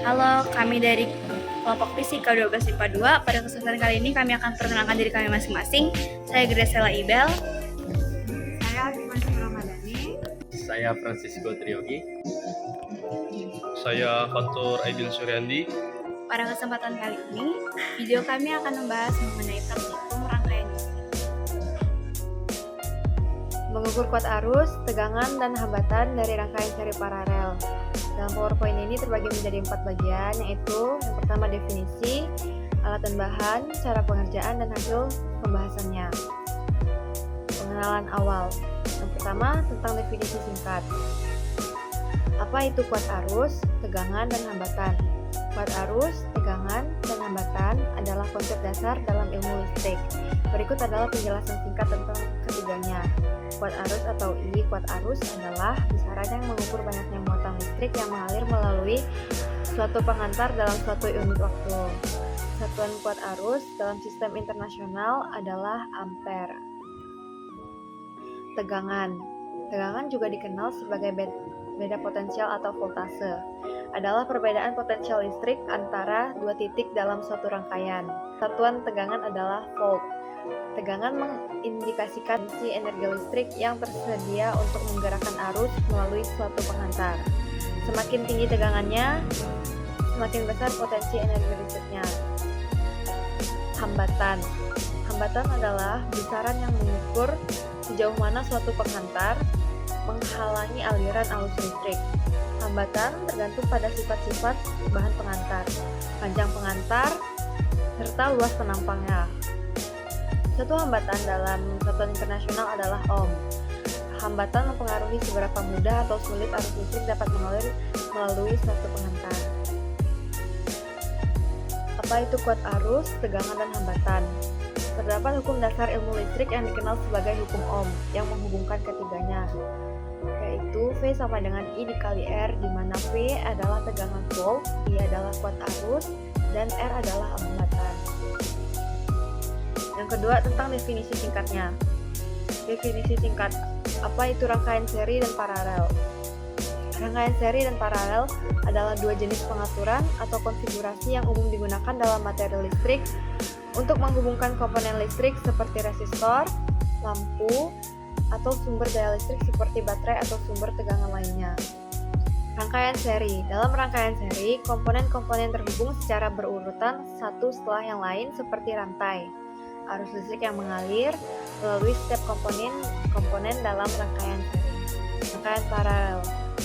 Halo, kami dari kelompok Fisika 12 IPA 2. Pada kesempatan kali ini kami akan perkenalkan diri kami masing-masing. Saya Graciela Ibel. Saya Dimas Ramadhani. Saya Francisco Triogi. Saya Fatur Aidil Suryandi. Pada kesempatan kali ini, video kami akan membahas mengenai praktikum rangkaian listrik. Mengukur kuat arus, tegangan, dan hambatan dari rangkaian seri paralel. Dalam PowerPoint ini terbagi menjadi 4 bagian, yaitu yang pertama definisi, alat dan bahan, cara pengerjaan, dan hasil pembahasannya. Pengenalan awal. Yang pertama tentang definisi singkat. Apa itu kuat arus, tegangan, dan hambatan? Kuat arus, tegangan, dan hambatan adalah konsep dasar dalam ilmu listrik. Berikut adalah penjelasan singkat tentang ketiganya. Kuat arus atau I kuat arus adalah besaran yang mengukur banyaknya muatan listrik yang mengalir melalui suatu pengantar dalam suatu unit waktu. Satuan kuat arus dalam sistem internasional adalah ampere. Tegangan. Tegangan juga dikenal sebagai beda potensial atau voltase. Adalah perbedaan potensial listrik antara dua titik dalam suatu rangkaian. Satuan tegangan adalah volt. Tegangan mengindikasikan isi energi listrik yang tersedia untuk menggerakkan arus melalui suatu pengantar. Semakin tinggi tegangannya, semakin besar potensi energi listriknya. Hambatan. Hambatan adalah besaran yang mengukur sejauh mana suatu pengantar menghalangi aliran arus listrik. Hambatan tergantung pada sifat-sifat bahan pengantar, panjang pengantar, serta luas penampangnya. Satu hambatan dalam satuan internasional adalah ohm. Hambatan mempengaruhi seberapa mudah atau sulit arus listrik dapat mengalir melalui suatu pengantar. Apa itu kuat arus, tegangan, dan hambatan? Terdapat hukum dasar ilmu listrik yang dikenal sebagai hukum ohm yang menghubungkan ketiganya, yaitu V sama dengan I dikali R, di mana V adalah tegangan volt, I adalah kuat arus, dan R adalah hambatan. Yang kedua tentang definisi singkatnya. Definisi singkat, apa itu rangkaian seri dan paralel? Rangkaian seri dan paralel adalah dua jenis pengaturan atau konfigurasi yang umum digunakan dalam materi listrik untuk menghubungkan komponen listrik seperti resistor, lampu, atau sumber daya listrik seperti baterai atau sumber tegangan lainnya. Rangkaian seri. Dalam rangkaian seri, komponen-komponen terhubung secara berurutan satu setelah yang lain seperti rantai arus listrik yang mengalir melalui setiap komponen dalam rangkaian seri. Rangkaian paralel.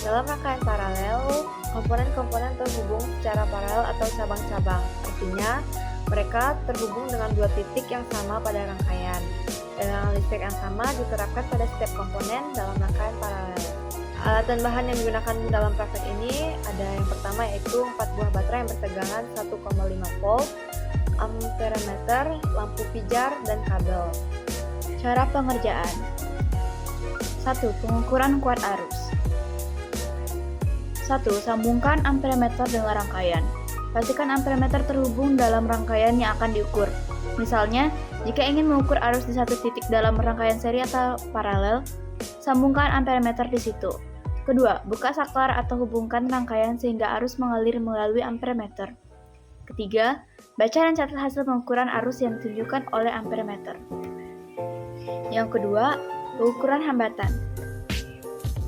Dalam rangkaian paralel, komponen-komponen terhubung secara paralel atau cabang-cabang. Artinya, mereka terhubung dengan dua titik yang sama pada rangkaian. Tegangan listrik yang sama diterapkan pada setiap komponen dalam rangkaian paralel. Alat dan bahan yang digunakan dalam praktek ini ada yang pertama yaitu 4 buah baterai yang bertegangan 1,5 volt, amperemeter, lampu pijar, dan kabel. Cara pengerjaan. 1. Pengukuran kuat arus. 1. Sambungkan amperemeter dengan rangkaian. Pastikan amperemeter terhubung dalam rangkaian yang akan diukur. Misalnya, jika ingin mengukur arus di satu titik dalam rangkaian seri atau paralel, sambungkan amperemeter di situ. Kedua, buka saklar atau hubungkan rangkaian sehingga arus mengalir melalui amperemeter. Ketiga, baca dan catat hasil pengukuran arus yang ditunjukkan oleh amperemeter. Yang kedua, pengukuran hambatan.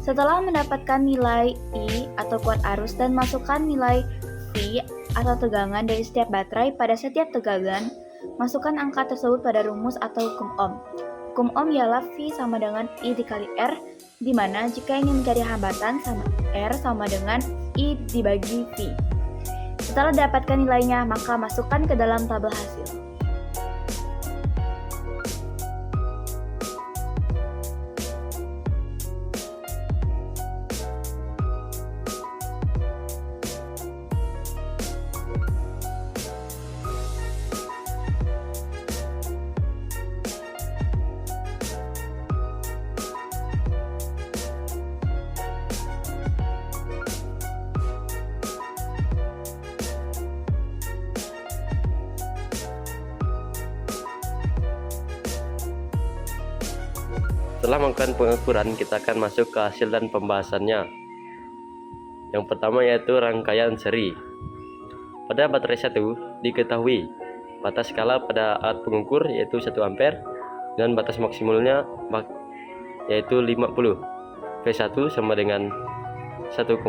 Setelah mendapatkan nilai I atau kuat arus dan masukkan nilai V atau tegangan dari setiap baterai pada setiap tegangan, masukkan angka tersebut pada rumus atau hukum ohm. Hukum ohm ialah V sama dengan I dikali R, di mana jika ingin mencari hambatan R sama dengan I dibagi V. Setelah dapatkan nilainya, maka masukkan ke dalam tabel hasil. Setelah melakukan pengukuran, kita akan masuk ke hasil dan pembahasannya. Yang pertama yaitu rangkaian seri. Pada baterai 1 diketahui batas skala pada alat pengukur yaitu 1 ampere dan batas maksimumnya yaitu 50. V1 sama dengan 1,5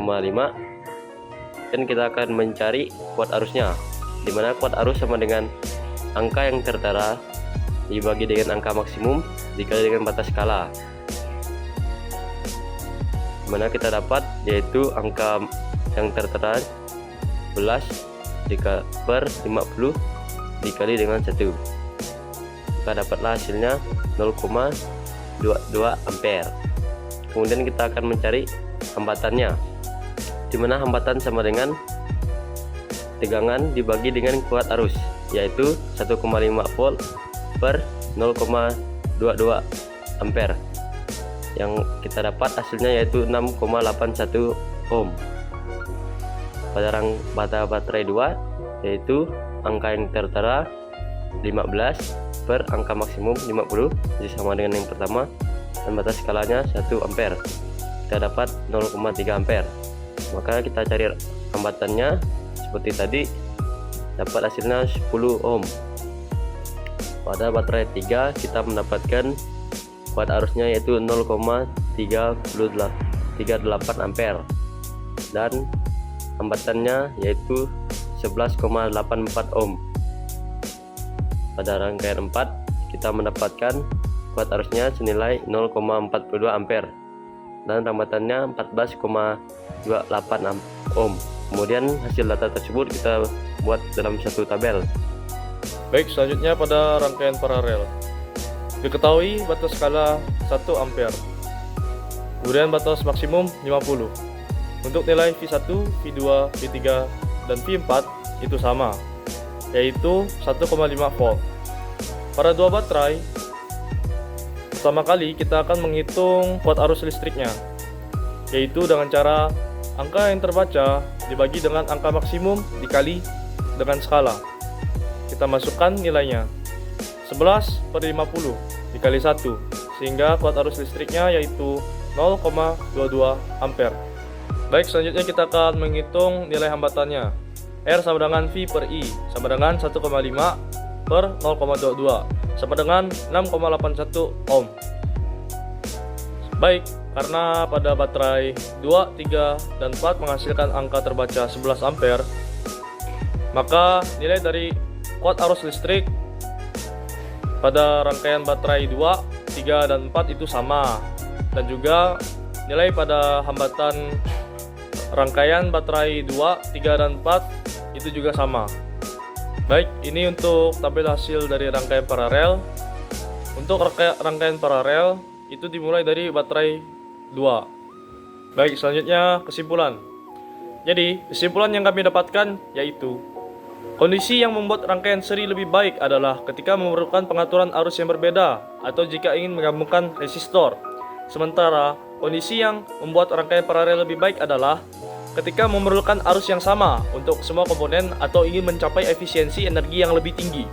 dan kita akan mencari kuat arusnya, di mana kuat arus sama dengan angka yang tertera dibagi dengan angka maksimum dikali dengan batas skala, di mana kita dapat yaitu angka yang tertera 11 per 50 dikali dengan 1. Kita dapatlah hasilnya 0,22 ampere. Kemudian kita akan mencari hambatannya, di mana hambatan sama dengan tegangan dibagi dengan kuat arus, yaitu 1,5 volt per 0,22 ampere. Yang kita dapat hasilnya yaitu 6,81 ohm. Pada baterai 2 yaitu angka yang tertera 15 per angka maksimum 50, jadi sama dengan yang pertama, dan batas skalanya 1 ampere. Kita dapat 0,3 ampere. Maka kita cari hambatannya seperti tadi, dapat hasilnya 10 ohm. Pada baterai 3 kita mendapatkan kuat arusnya yaitu 0,38 ampere dan hambatannya yaitu 11,84 ohm. Pada rangkaian 4 kita mendapatkan kuat arusnya senilai 0,42 ampere dan hambatannya 14,28 ohm. Kemudian hasil data tersebut kita buat dalam satu tabel. Baik, selanjutnya pada rangkaian paralel. Diketahui batas skala 1 ampere. Kemudian batas maksimum 50. Untuk nilai V1, V2, V3, dan V4 itu sama, yaitu 1,5 volt. Pada dua baterai, pertama kali kita akan menghitung kuat arus listriknya, yaitu dengan cara angka yang terbaca dibagi dengan angka maksimum dikali dengan skala. Kita masukkan nilainya 11 per 50 dikali 1, sehingga kuat arus listriknya yaitu 0,22 ampere. Baik, selanjutnya kita akan menghitung nilai hambatannya. R sama dengan V per I sama dengan 1,5 per 0,22 sama dengan 6,81 ohm. Baik, karena pada baterai 2, 3, dan 4 menghasilkan angka terbaca 11 ampere, maka nilai dari kuat arus listrik pada rangkaian baterai 2, 3, dan 4 itu sama, dan juga nilai pada hambatan rangkaian baterai 2, 3, dan 4 itu juga sama. Baik, ini untuk tabel hasil dari rangkaian paralel. Untuk rangkaian paralel itu dimulai dari baterai 2. Baik, selanjutnya kesimpulan. Jadi, kesimpulan yang kami dapatkan yaitu kondisi yang membuat rangkaian seri lebih baik adalah ketika memerlukan pengaturan arus yang berbeda atau jika ingin menggabungkan resistor. Sementara kondisi yang membuat rangkaian paralel lebih baik adalah ketika memerlukan arus yang sama untuk semua komponen atau ingin mencapai efisiensi energi yang lebih tinggi.